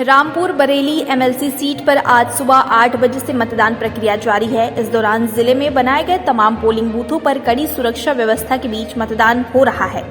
Rampur Bareilly MLC seat पर आज सुबह 8 बजे से मतदान प्रक्रिया जारी है। इस दौरान जिले में बनाए गए तमाम पोलिंग बूथों पर कड़ी सुरक्षा व्यवस्था के बीच मतदान हो रहा है,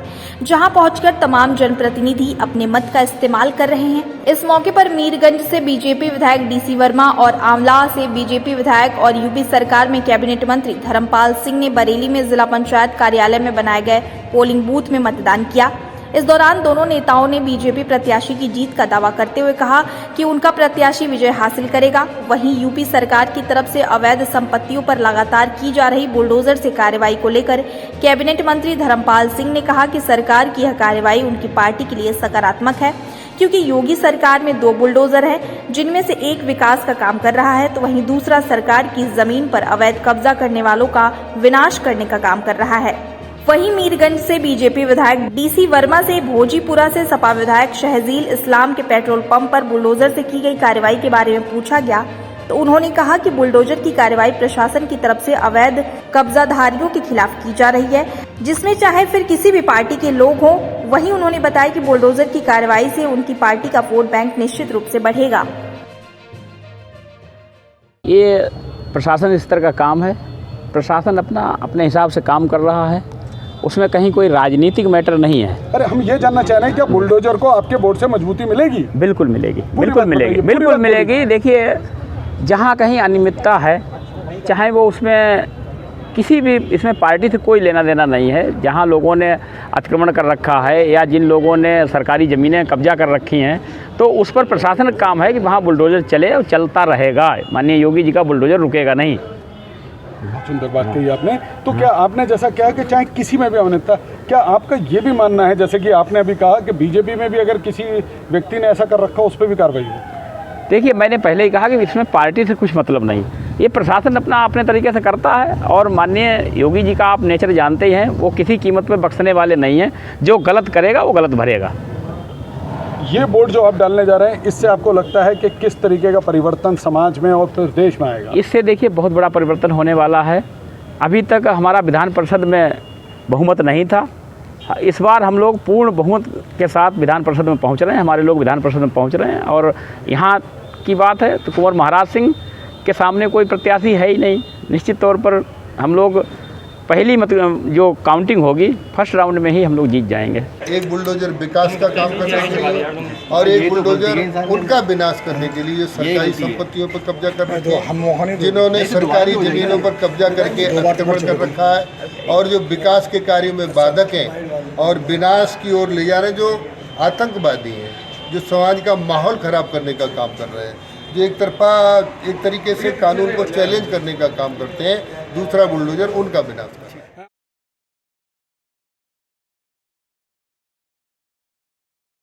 जहां पहुंचकर तमाम जनप्रतिनिधि अपने मत का इस्तेमाल कर रहे हैं। इस मौके पर मीरगंज से बीजेपी विधायक डीसी वर्मा और आंवला से बीजेपी विधायक और यूपी सरकार में कैबिनेट मंत्री धर्मपाल सिंह ने बरेली में जिला पंचायत कार्यालय में बनाए गए पोलिंग बूथ में मतदान किया। इस दौरान दोनों नेताओं ने बीजेपी प्रत्याशी की जीत का दावा करते हुए कहा कि उनका प्रत्याशी विजय हासिल करेगा। वहीं यूपी सरकार की तरफ से अवैध संपत्तियों पर लगातार की जा रही बुलडोजर से कार्रवाई को लेकर कैबिनेट मंत्री धर्मपाल सिंह ने कहा कि सरकार की यह कार्रवाई उनकी पार्टी के लिए सकारात्मक है, क्योंकि योगी सरकार में 2 बुलडोजर हैं, जिनमें से एक विकास का काम कर रहा है तो वहीं दूसरा सरकार की जमीन पर अवैध कब्जा करने वालों का विनाश करने का काम कर रहा है। वहीं मीरगंज से बीजेपी विधायक डीसी वर्मा से भोजीपुरा से सपा विधायक शहजील इस्लाम के पेट्रोल पंप पर बुलडोजर से की गई कार्रवाई के बारे में पूछा गया तो उन्होंने कहा कि बुलडोजर की कार्रवाई प्रशासन की तरफ से अवैध कब्जाधारियों के खिलाफ की जा रही है, जिसमें चाहे फिर किसी भी पार्टी के लोग हों। वहीं उन्होंने बताया कि बुलडोजर की कार्रवाई से उनकी पार्टी का वोट बैंक निश्चित रूप से बढ़ेगा। ये प्रशासन स्तर का काम है, प्रशासन अपने हिसाब से काम कर रहा है, उसमें कहीं कोई राजनीतिक मैटर नहीं है। अरे हम ये जानना चाह रहे हैं, क्या बुलडोजर को आपके वोट से मजबूती मिलेगी? बिल्कुल मिलेगी, बिल्कुल मिलेगी, बिल्कुल मिलेगी। देखिए, जहाँ कहीं अनियमितता है, चाहे वो उसमें किसी भी इसमें पार्टी से कोई लेना देना नहीं है, जहाँ लोगों ने अतिक्रमण कर रखा है या जिन लोगों ने सरकारी ज़मीनें कब्जा कर रखी हैं, तो उस पर प्रशासन का काम है कि वहाँ बुलडोजर चले और चलता रहेगा। माननीय योगी जी का बुलडोजर रुकेगा नहीं। बहुत सुंदर बात कही आपने। तो क्या आपने जैसा कहा कि चाहे किसी में भी अनियमितता, क्या आपका ये भी मानना है जैसे कि आपने अभी कहा कि बीजेपी में भी अगर किसी व्यक्ति ने ऐसा कर रखा उस पर भी कार्रवाई हो? देखिए, मैंने पहले ही कहा कि इसमें पार्टी से कुछ मतलब नहीं, ये प्रशासन अपने तरीके से करता है। और माननीय योगी जी का आप नेचर जानते ही हैं, वो किसी कीमत पे बख्शने वाले नहीं हैं। जो गलत करेगा वो गलत भरेगा। ये वोट जो आप डालने जा रहे हैं, इससे आपको लगता है कि किस तरीके का परिवर्तन समाज में और फिर देश में आएगा? इससे देखिए बहुत बड़ा परिवर्तन होने वाला है। अभी तक हमारा विधान परिषद में बहुमत नहीं था, इस बार हम लोग पूर्ण बहुमत के साथ विधान परिषद में पहुंच रहे हैं। हमारे लोग विधान परिषद में पहुंच रहे हैं और यहाँ की बात है तो कुंवर महाराज सिंह के सामने कोई प्रत्याशी है ही नहीं। निश्चित तौर पर हम लोग पहली जो काउंटिंग होगी फर्स्ट राउंड में ही हम लोग जीत जाएंगे। एक बुलडोजर विकास का काम करने के लिए और एक बुलडोजर उनका विनाश करने के लिए, जो सरकारी संपत्तियों पर कब्जा कर रखे हैं, जिन्होंने सरकारी जमीनों पर कब्जा करके अतिक्रमण कर रखा है और जो विकास के कार्यों में बाधक हैं और विनाश की ओर ले जा रहे हैं, जो आतंकवादी हैं, जो समाज का माहौल खराब करने का काम कर रहे हैं, जो एक तरीके से कानून को चैलेंज करने का काम करते हैं। दूसरा बुलडोजर उनका विनाश।